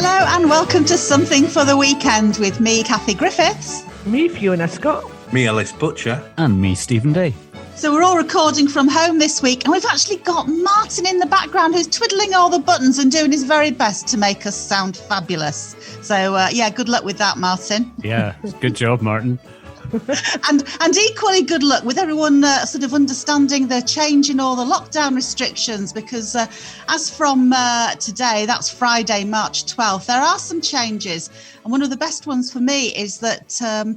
Hello and welcome to Something for the Weekend with me, Kathy Griffiths. Me, Fiona Scott. Me, Ellis Butcher. And me, Stephen Day. So we're all recording from home this week, and we've actually got Martin in the background who's twiddling all the buttons and doing his very best to make us sound fabulous. So, good luck with that, Martin. Yeah, good job, Martin. and equally good luck with everyone sort of understanding the change in all the lockdown restrictions, because as from today, that's Friday, March 12th, there are some changes. And one of the best ones for me is that I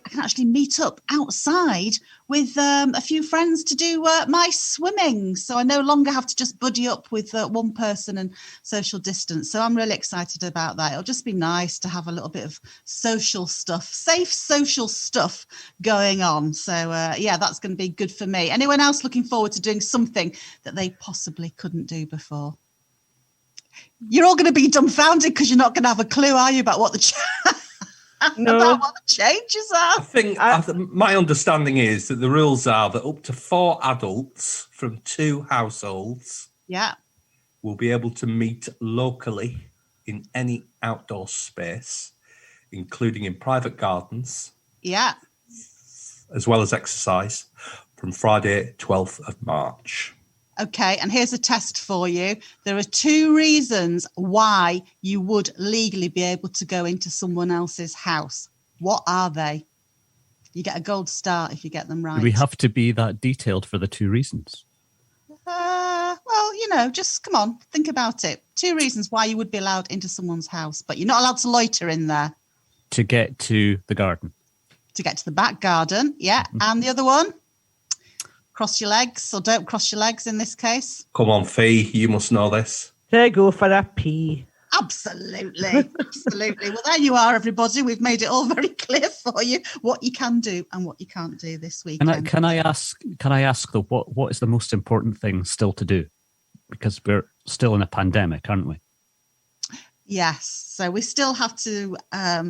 can actually meet up outside with a few friends to do my swimming. So I no longer have to just buddy up with one person and social distance. So I'm really excited about that. It'll just be nice to have a little bit of social stuff, safe social stuff going on. So that's going to be good for me. Anyone else looking forward to doing something that they possibly couldn't do before? You're all going to be dumbfounded because you're not going to have a clue, are you, about what the about what the changes are? I think my understanding is that the rules are that up to 4 adults from 2 households will be able to meet locally in any outdoor space, including in private gardens, as well as exercise, from Friday, 12th of March. Okay, and here's a test for you. There are 2 reasons why you would legally be able to go into someone else's house. What are they? You get a gold star if you get them right. Do we have to be that detailed for the 2 reasons? Just come on, think about it. 2 reasons why you would be allowed into someone's house, but you're not allowed to loiter in there. To get to the garden. To get to the back garden, Mm-hmm. And the other one? Cross your legs, or don't cross your legs in this case. Come on, Fee, you must know this. They go for a pee. Absolutely. Well, there you are, everybody. We've made it all very clear for you what you can do and what you can't do this weekend. Can I ask though, what is the most important thing still to do? Because we're still in a pandemic, aren't we? Yes. So we still have to wear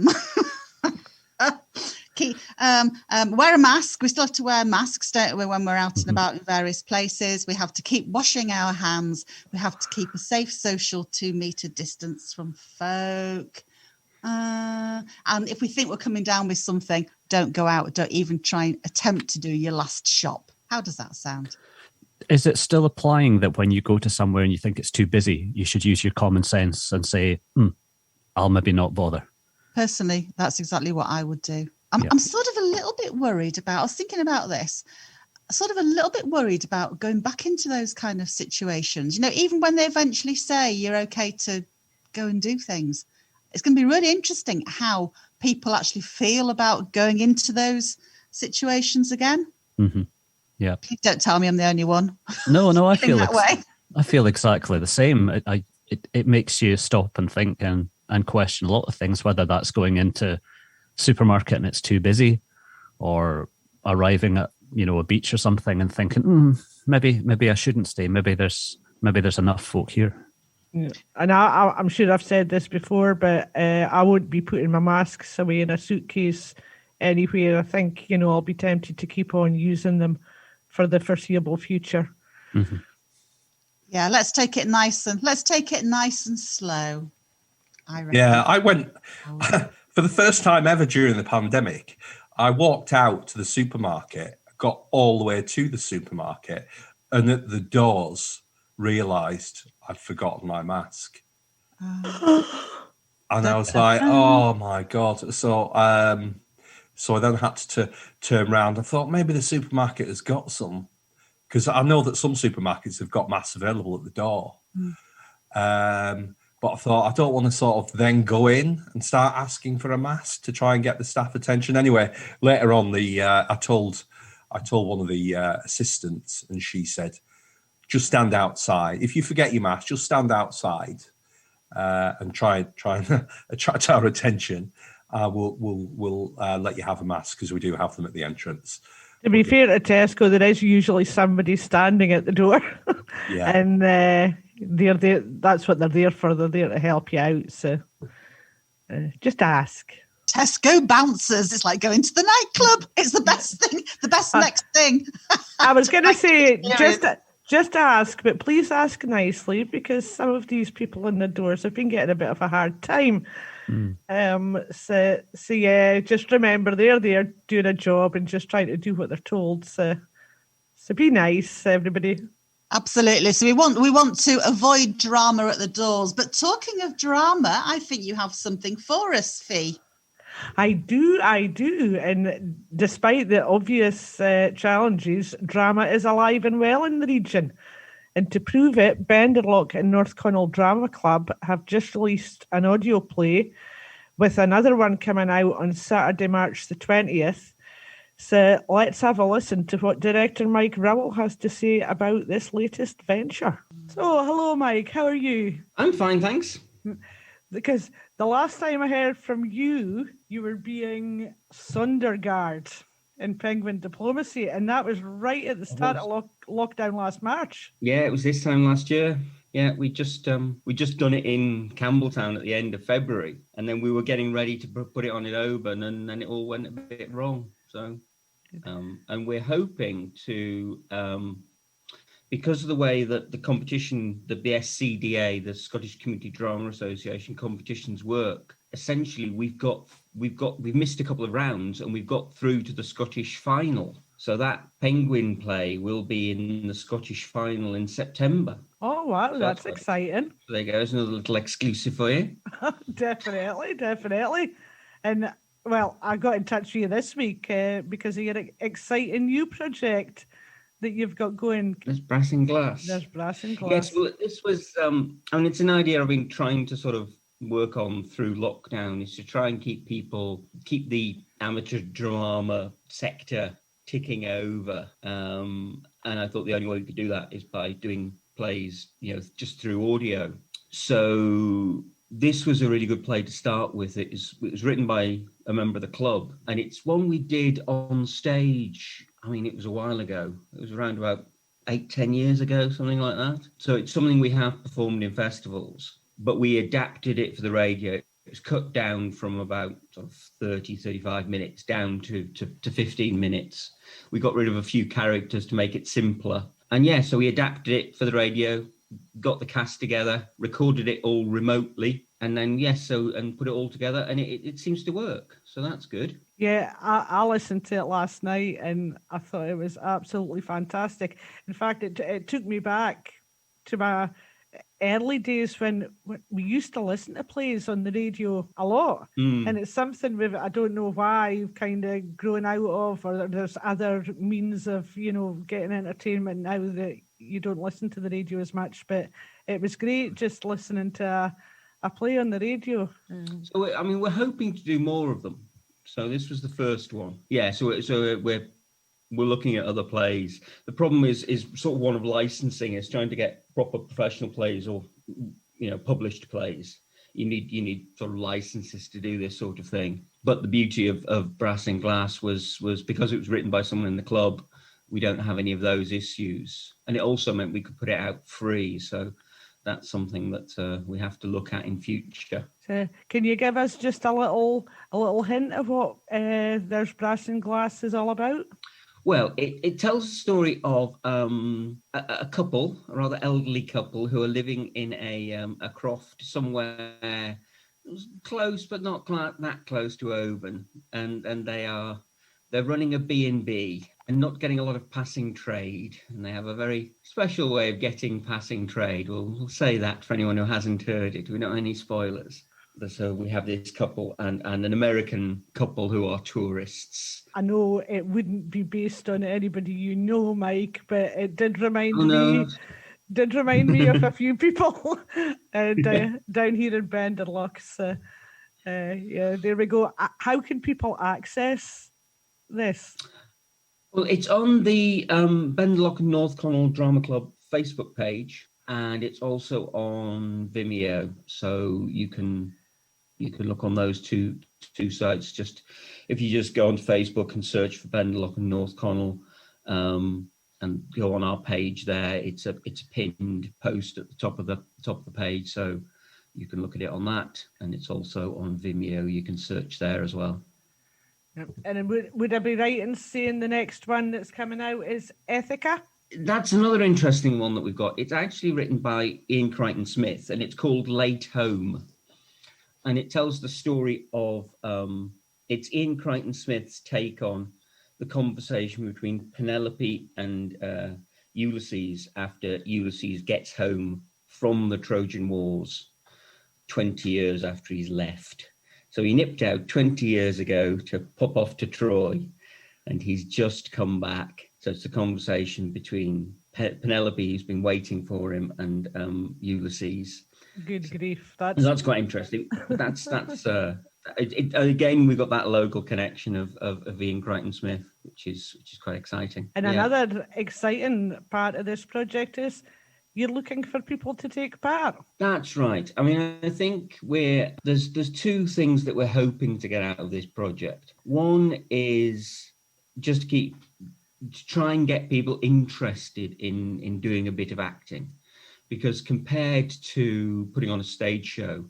a mask. We still have to wear masks, don't we, when we're out and about in various places. We have to keep washing our hands. We have to keep a safe social 2-metre distance from folk. And if we think we're coming down with something, don't go out. Don't even try and attempt to do your last shop. How does that sound? Is it still applying that when you go to somewhere and you think it's too busy, you should use your common sense and say, I'll maybe not bother? Personally, that's exactly what I would do. I'm sort of a little bit worried about, I was thinking about this, sort of a little bit worried about going back into those kind of situations. Even when they eventually say you're okay to go and do things, it's going to be really interesting how people actually feel about going into those situations again. Mm-hmm. Yeah. Please don't tell me I'm the only one. No, I feel that way. I feel exactly the same. It makes you stop and think and question a lot of things, whether that's going into supermarket and it's too busy, or arriving at a beach or something and thinking maybe I shouldn't stay, maybe there's enough folk here. And I'm sure I've said this before, but I won't be putting my masks away in a suitcase anywhere. I think I'll be tempted to keep on using them for the foreseeable future. Mm-hmm. Yeah, let's take it nice and slow, I reckon. Yeah, I went for the first time ever during the pandemic. I walked out to the supermarket, got all the way to the supermarket, and at the doors realised I'd forgotten my mask. And I was like, oh my God. So I then had to turn around. I thought maybe the supermarket has got some, because I know that some supermarkets have got masks available at the door. But I thought, I don't want to sort of then go in and start asking for a mask to try and get the staff attention. Anyway, later on, I told one of the assistants, and she said, just stand outside. If you forget your mask, just stand outside and try and attract our attention. We'll let you have a mask, because we do have them at the entrance. To be fair to Tesco, there is usually somebody standing at the door. Yeah. And they're there. That's what they're there for. They're there to help you out. So just ask. Tesco bouncers. It's like going to the nightclub. It's the best thing. The best next thing. I was going to say, Just ask, but please ask nicely, because some of these people in the doors have been getting a bit of a hard time. So yeah, just remember they're there doing a job and just trying to do what they're told. So be nice, everybody. Absolutely. So we want to avoid drama at the doors. But talking of drama, I think you have something for us, Fee. I do. And despite the obvious challenges, drama is alive and well in the region. And to prove it, Benderloch and North Connell Drama Club have just released an audio play, with another one coming out on Saturday, March the 20th. So let's have a listen to what director Mike Rowell has to say about this latest venture. So, hello, Mike. How are you? I'm fine, thanks. Because the last time I heard from you, you were being Sondergaard in Penguin Diplomacy, and that was right at the start of lockdown last March. Yeah, it was this time last year. Yeah, we just done it in Campbelltown at the end of February, and then we were getting ready to put it on in Oban, and then it all went a bit wrong. So, and we're hoping to. Because of the way that the competition, the SCDA, the Scottish Community Drama Association competitions work, essentially we've missed a couple of rounds and we've got through to the Scottish final. So that Penguin play will be in the Scottish final in September. Oh wow, so that's exciting. So there goes another little exclusive for you. Definitely. And well, I got in touch with you this week because of your exciting new project that you've got going. There's Brass and Glass. Yes, well, this was, it's an idea I've been trying to sort of work on through lockdown, is to try and keep the amateur drama sector ticking over. And I thought the only way we could do that is by doing plays, just through audio. So this was a really good play to start with. It was written by a member of the club, and it's one we did on stage. It was a while ago. It was around about 8-10 years ago, something like that. So it's something we have performed in festivals, but we adapted it for the radio. It was cut down from about sort of 35 minutes down to 15 minutes. We got rid of a few characters to make it simpler. And yeah, so we adapted it for the radio, got the cast together, recorded it all remotely, and then and put it all together, and it seems to work. So that's good. Yeah, I listened to it last night and I thought it was absolutely fantastic. In fact, it took me back to my early days when we used to listen to plays on the radio a lot. And it's something I don't know why you've kind of grown out of, or there's other means of, getting entertainment now that you don't listen to the radio as much. But it was great just listening to a play on the radio. So, we're hoping to do more of them. So this was the first one. Yeah, so we're looking at other plays. The problem is sort of one of licensing, is trying to get proper professional plays or published plays. You need sort of licenses to do this sort of thing. But the beauty of Brass and Glass was because it was written by someone in the club, we don't have any of those issues. And it also meant we could put it out free. So that's something that we have to look at in future. So can you give us just a little hint of what There's Brass and Glass is all about? Well, it tells the story of a couple, a rather elderly couple, who are living in a croft somewhere close, but not that close to Oban, and they're running a B&B and not getting a lot of passing trade, and they have a very special way of getting passing trade. We'll say that for anyone who hasn't heard it. We don't have any spoilers. So we have this couple and an American couple who are tourists. I know it wouldn't be based on anybody Mike, but it did remind me of a few people down here in Benderloch. So, there we go. How can people access this? Well, it's on the Benderloch and North Connell Drama Club Facebook page, and it's also on Vimeo. So you can look on those two sites. Just if you just go onto Facebook and search for Benderloch and North Connell, and go on our page there, it's a pinned post at the top of the page, so you can look at it on that, and it's also on Vimeo. You can search there as well. And would I be right in saying the next one that's coming out is Ethica? That's another interesting one that we've got. It's actually written by Ian Crichton Smith, and it's called Late Home. And it tells the story of, it's Ian Crichton Smith's take on the conversation between Penelope and Ulysses after Ulysses gets home from the Trojan Wars 20 years after he's left. So he nipped out 20 years ago to pop off to Troy, and he's just come back. So it's a conversation between Penelope, who's been waiting for him, and Ulysses. Good grief! That's quite interesting. That's again, we've got that local connection of Ian Crichton Smith, which is quite exciting. And another exciting part of this project is you're looking for people to take part. That's right. I mean, I think there's two things that we're hoping to get out of this project. One is just to try and get people interested in doing a bit of acting, because compared to putting on a stage show,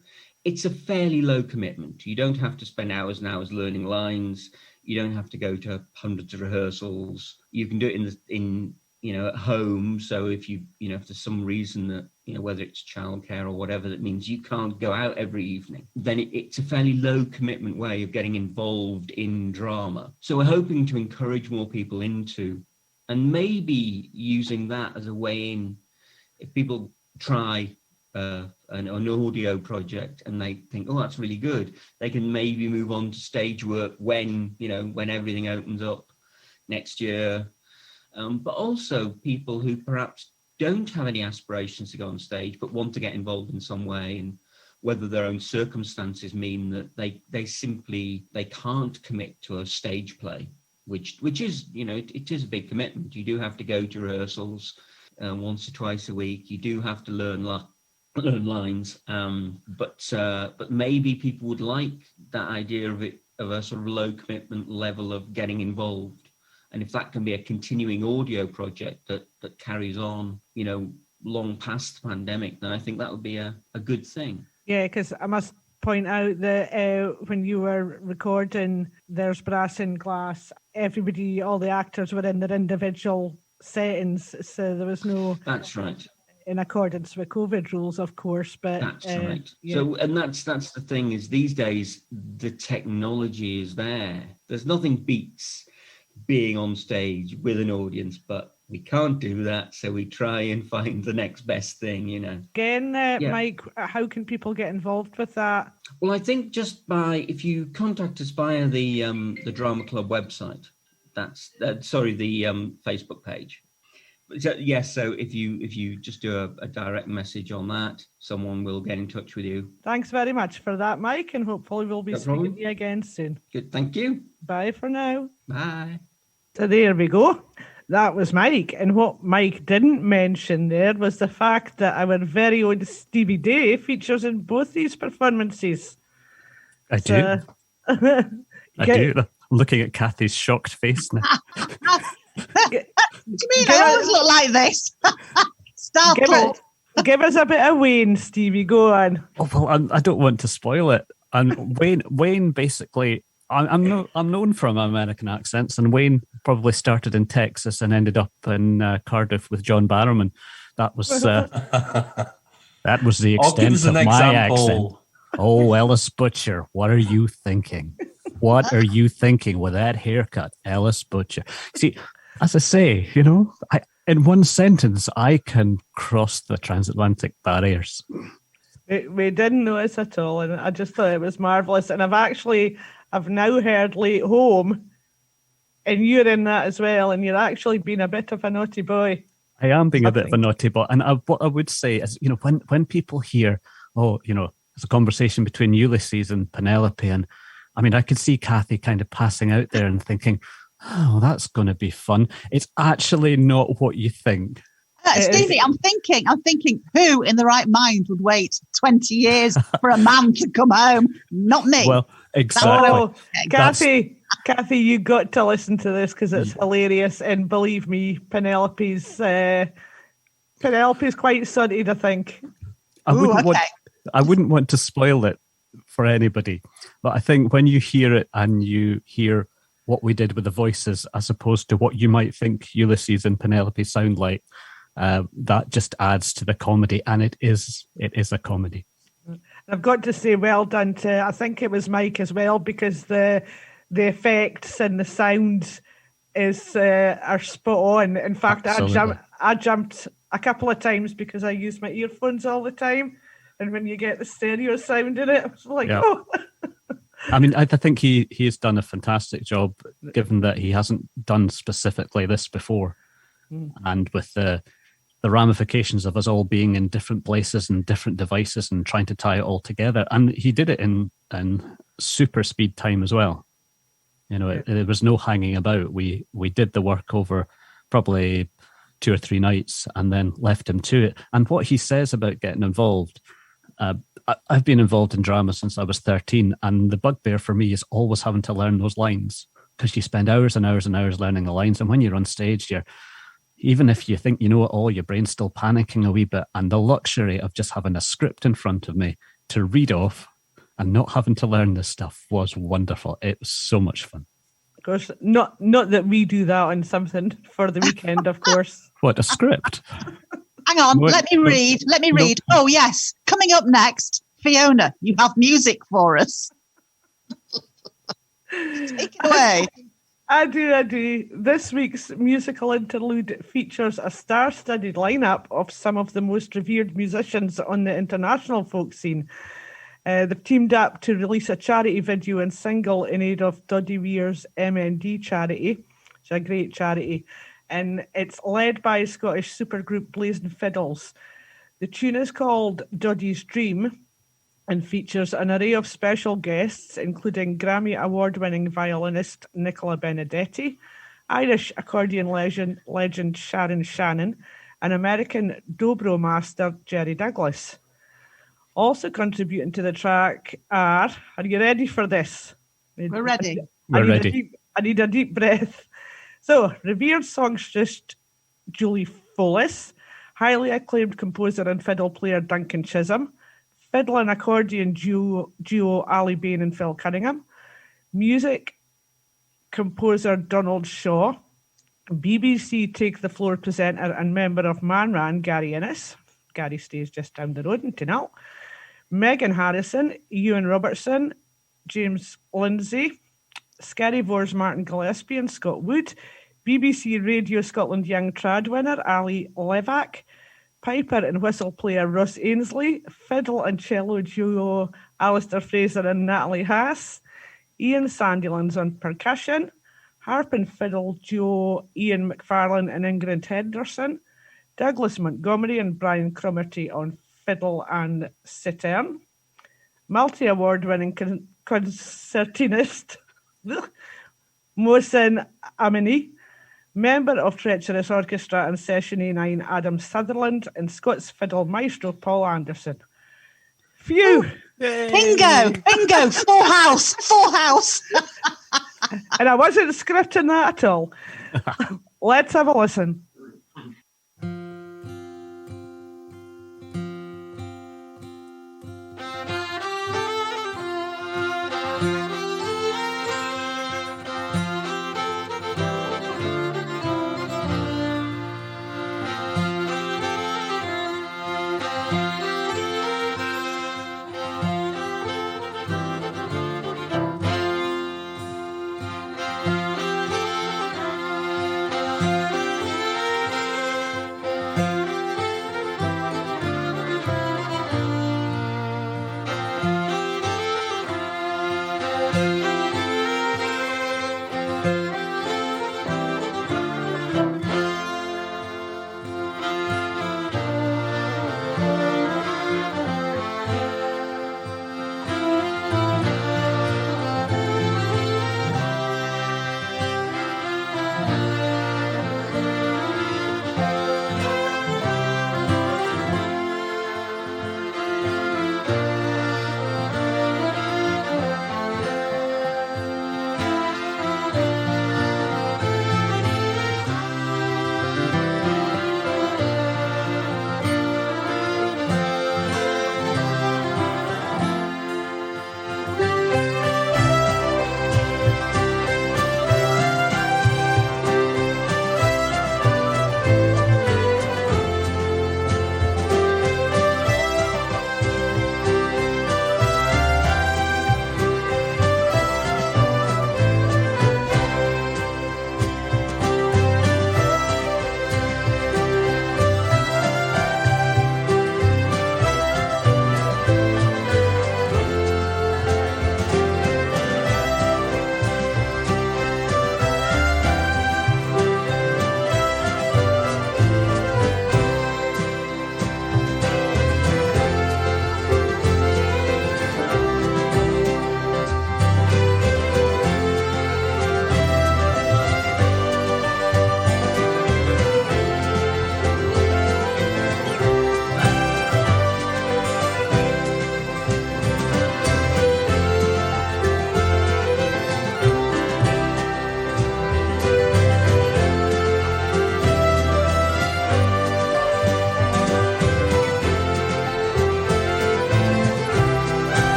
it's a fairly low commitment. You don't have to spend hours and hours learning lines. You don't have to go to hundreds of rehearsals. You can do it in at home. So if if there's some reason that, whether it's childcare or whatever, that means you can't go out every evening, then it's a fairly low commitment way of getting involved in drama. So we're hoping to encourage more people into, and maybe using that as a way in, if people try an audio project and they think, oh, that's really good, they can maybe move on to stage work when everything opens up next year. But also people who perhaps don't have any aspirations to go on stage but want to get involved in some way, and whether their own circumstances mean that they can't commit to a stage play, which is, it is a big commitment. You do have to go to rehearsals once or twice a week. You do have to learn lines, but maybe people would like that idea of a sort of low commitment level of getting involved. And if that can be a continuing audio project that carries on, long past the pandemic, then I think that would be a good thing. Yeah, because I must point out that when you were recording There's Brass in Glass, all the actors were in their individual settings, so there was no... That's right. In accordance with COVID rules, of course, but... That's right. Yeah. So, and that's the thing, is these days, the technology is there. There's nothing beats being on stage with an audience, but we can't do that, so we try and find the next best thing, Again, Mike, how can people get involved with that? Well, I think just if you contact us via the Drama Club website, that's the Facebook page. So, yes, so if you just do a direct message on that, someone will get in touch with you. Thanks very much for that, Mike, and hopefully we'll be speaking to you again soon. Good, thank you. Bye for now. Bye. So there we go. That was Mike. And what Mike didn't mention there was the fact that our very own Stevie Day features in both these performances. I do. I do. I'm looking at Kathy's shocked face now. Do you mean I always look like this? Startled. Give us a bit of Wayne, Stevie. Go on. Oh, well, I don't want to spoil it. And Wayne basically... I'm known for my American accents, and Wayne probably started in Texas and ended up in Cardiff with John Barrowman. That was the extent of my accent. Oh, Ellis Butcher, what are you thinking? What are you thinking with that haircut, Ellis Butcher? See, as I say, in one sentence, I can cross the transatlantic barriers. We didn't notice at all, and I just thought it was marvellous. And I've now heard Late Home, and you're in that as well, and you're actually being a bit of a naughty boy. I am being a bit of a naughty boy. And what I would say is, when people hear, there's a conversation between Ulysses and Penelope, and I mean, I could see Kathy kind of passing out there and thinking, oh, that's going to be fun. It's actually not what you think. Stevie, I'm thinking, who in the right mind would wait 20 years for a man to come home? Not me. Well, exactly. Kathy, you got to listen to this because it's hilarious. And believe me, Penelope's quite sunted, I think. I wouldn't want to spoil it for anybody, but I think when you hear it and you hear what we did with the voices as opposed to what you might think Ulysses and Penelope sound like. That just adds to the comedy, and it is a comedy. I've got to say, well done to, I think it was Mike as well, because the effects and the sound are spot on. In fact, I jumped a couple of times because I use my earphones all the time, and when you get the stereo sound in it, it's like, oh. I mean, I think he has done a fantastic job, given that he hasn't done specifically this before, and with the ramifications of us all being in different places and different devices and trying to tie it all together. And he did it in super speed time as well. You know, there was no hanging about. We did the work over probably 2 or 3 nights and then left him to it. And what he says about getting involved, I've been involved in drama since I was 13, and the bugbear for me is always having to learn those lines, because you spend hours and hours and hours learning the lines. And when you're on stage, even if you think you know it all, your brain's still panicking a wee bit. And the luxury of just having a script in front of me to read off and not having to learn this stuff was wonderful. It was so much fun. Of course, not that we do that on something for the weekend, of course. What, a script? Hang on, let me read. Oh, yes. Coming up next, Fiona, you have music for us. Take it away. I do. This week's musical interlude features a star-studded lineup of some of the most revered musicians on the international folk scene. They've teamed up to release a charity video and single in aid of Doddy Weir's MND charity. It's a great charity. And it's led by Scottish supergroup Blazing Fiddles. The tune is called Doddy's Dream and features an array of special guests, including Grammy Award-winning violinist Nicola Benedetti, Irish accordion legend Sharon Shannon, and American dobro master Jerry Douglas. Also contributing to the track are you ready for this? We're ready. I need a deep breath. So, revered songstress Julie Follis, highly acclaimed composer and fiddle player Duncan Chisholm, fiddle and accordion duo Ali Bain and Phil Cunningham, music composer Donald Shaw, BBC Take the Floor presenter and member of Manran Gary Innes. Gary stays just down the road in Connel. Megan Harrison, Ewan Robertson, James Lindsay, Scary Vore's Martin Gillespie and Scott Wood, BBC Radio Scotland Young Trad winner Ali Levac, piper and whistle player Russ Ainsley, fiddle and cello duo Alistair Fraser and Natalie Haas, Ian Sandilands on percussion, harp and fiddle duo Ian McFarlane and Ingrid Henderson, Douglas Montgomery and Brian Cromarty on fiddle and citern, multi-award winning concertinist Mohsen Amini, member of Treacherous Orchestra and Session A9 Adam Sutherland, and Scots fiddle maestro Paul Anderson. Phew! Bingo! Full house! And I wasn't scripting that at all. Let's have a listen.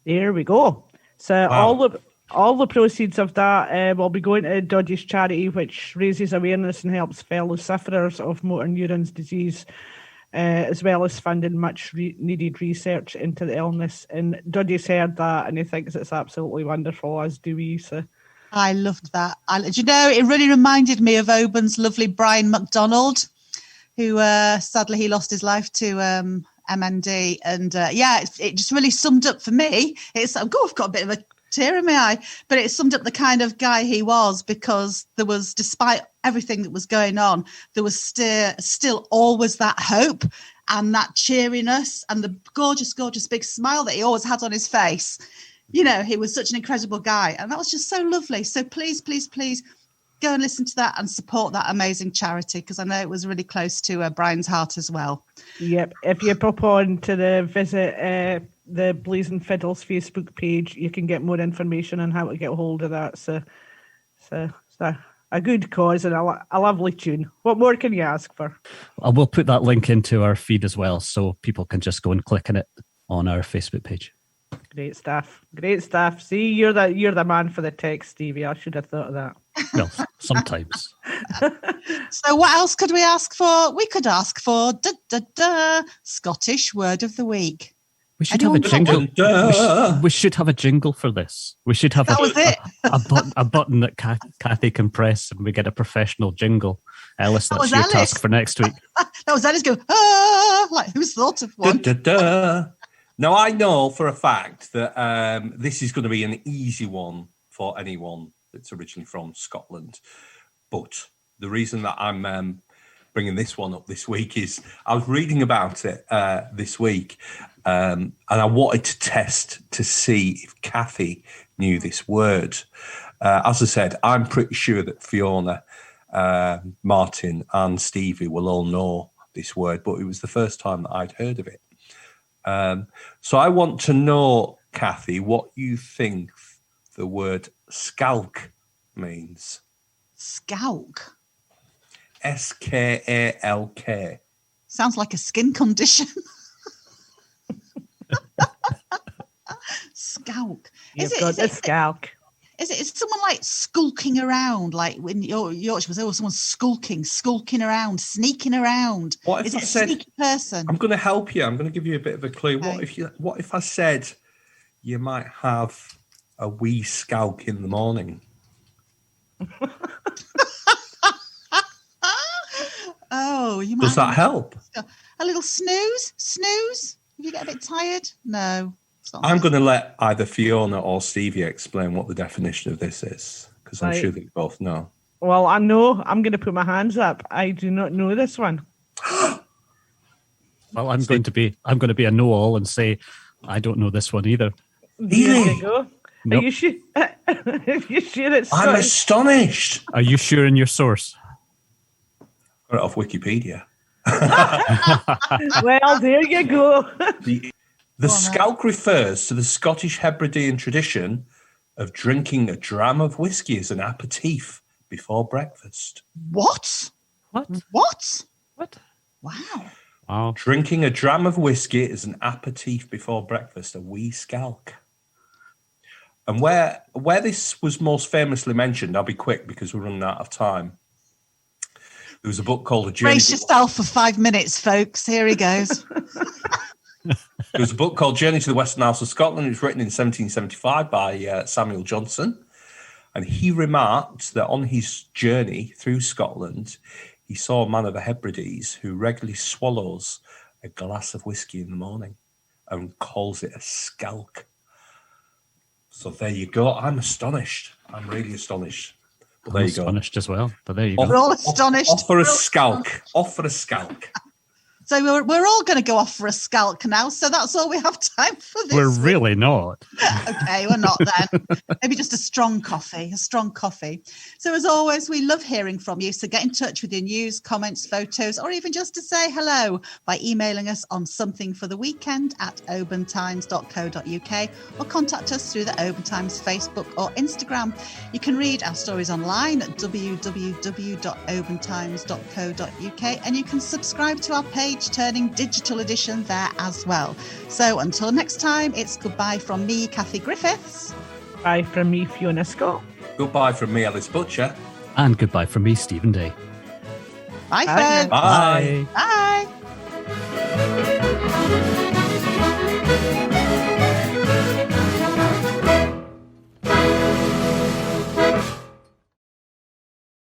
There we go. So Wow. all the proceeds of that will be going to Dodgy's charity, which raises awareness and helps fellow sufferers of motor neurons disease, as well as funding much needed research into the illness. And Dodgy's heard that and he thinks it's absolutely wonderful, as do we. So I loved that. Do you know, it really reminded me of Oban's lovely Brian MacDonald, who sadly he lost his life to MND. And it just really summed up for me. I've got a bit of a tear in my eye, but it summed up the kind of guy he was, because there was, despite everything that was going on, there was still always that hope and that cheeriness and the gorgeous, gorgeous big smile that he always had on his face. You know, he was such an incredible guy, and that was just so lovely. So please, please, please go and listen to that and support that amazing charity, because I know it was really close to Brian's heart as well. Yep. If you pop on to the Blazing Fiddles Facebook page, you can get more information on how to get a hold of that. So a good cause and a lovely tune. What more can you ask for? I will put that link into our feed as well, so people can just go and click on it on our Facebook page. Great stuff. Great stuff. See, you're the man for the text, Stevie. I should have thought of that. Well, sometimes. So what else could we ask for? We could ask for Scottish word of the week. We should have a jingle. We should have a jingle for this. We should have a button that Kathy can press and we get a professional jingle. Ellis, that's your task for next week. That was Ellis going, like who's thought of one? Now, I know for a fact that this is going to be an easy one for anyone that's originally from Scotland. But the reason that I'm bringing this one up this week is I was reading about it this week and I wanted to test to see if Kathy knew this word. As I said, I'm pretty sure that Fiona, Martin and Stevie will all know this word, but it was the first time that I'd heard of it. So I want to know, Kathy, what you think the word scalk means. Scalk? Skalk. Sounds like a skin condition. Scalk. Is it scalk? Is someone like skulking around, like when Yorkshire was someone skulking around, sneaking around? What if is I it a said, sneaky person? I'm going to help you. I'm going to give you a bit of a clue. Okay. What if I said you might have a wee scalk in the morning? Oh, you might. Does that help? A little snooze? If you get a bit tired? No. I'm going to let either Fiona or Stevie explain what the definition of this is, because I'm sure they both know. Well, I know. I'm going to put my hands up. I do not know this one. Well, I'm going to be a know-all and say I don't know this one either. There you go. Nope. Are you sure? Are you sure it's? I'm astonished. Are you sure in your source? Got it off Wikipedia. Well, there you go. The scalk refers to the Scottish Hebridean tradition of drinking a dram of whiskey as an aperitif before breakfast. What? Wow. Drinking a dram of whiskey as an aperitif before breakfast, a wee scalk. And where this was most famously mentioned, I'll be quick because we're running out of time. There was a book called A Journey. Brace yourself for 5 minutes, folks. Here he goes. There was a book called Journey to the Western Isles of Scotland. It was written in 1775 by Samuel Johnson. And he remarked that on his journey through Scotland, he saw a man of the Hebrides who regularly swallows a glass of whiskey in the morning and calls it a scalk. So there you go. I'm astonished. I'm really astonished. But there you go. Astonished as well. But there you go. We're all astonished. Off for a scalk. So we're all going to go off for a scalk now. So that's all we have time for this We're week. really not. Okay, we're not then. Maybe just a strong coffee. So as always, we love hearing from you. So get in touch with your news, comments, photos, or even just to say hello by emailing us on somethingfortheweekend@obantimes.co.uk or contact us through the Oban Times Facebook or Instagram. You can read our stories online at www.obantimes.co.uk and you can subscribe to our page page-turning digital edition there as well. So until next time, it's goodbye from me, Kathy Griffiths. Bye from me, Fiona Scott. Goodbye from me, Ellis Butcher. And goodbye from me, Stephen Day. Bye, friends. Bye. Bye.